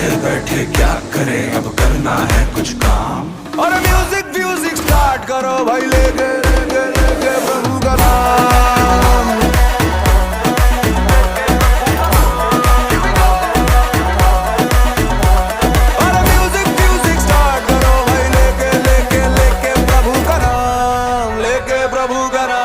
बैठे बैठे क्या करे, अब करना है कुछ काम। और म्यूजिक म्यूजिक स्टार्ट करो भाई, लेके लेके लेके प्रभु का नाम। और म्यूजिक म्यूजिक स्टार्ट करो भाई, लेके लेके लेके प्रभु का नाम, लेके प्रभु का नाम।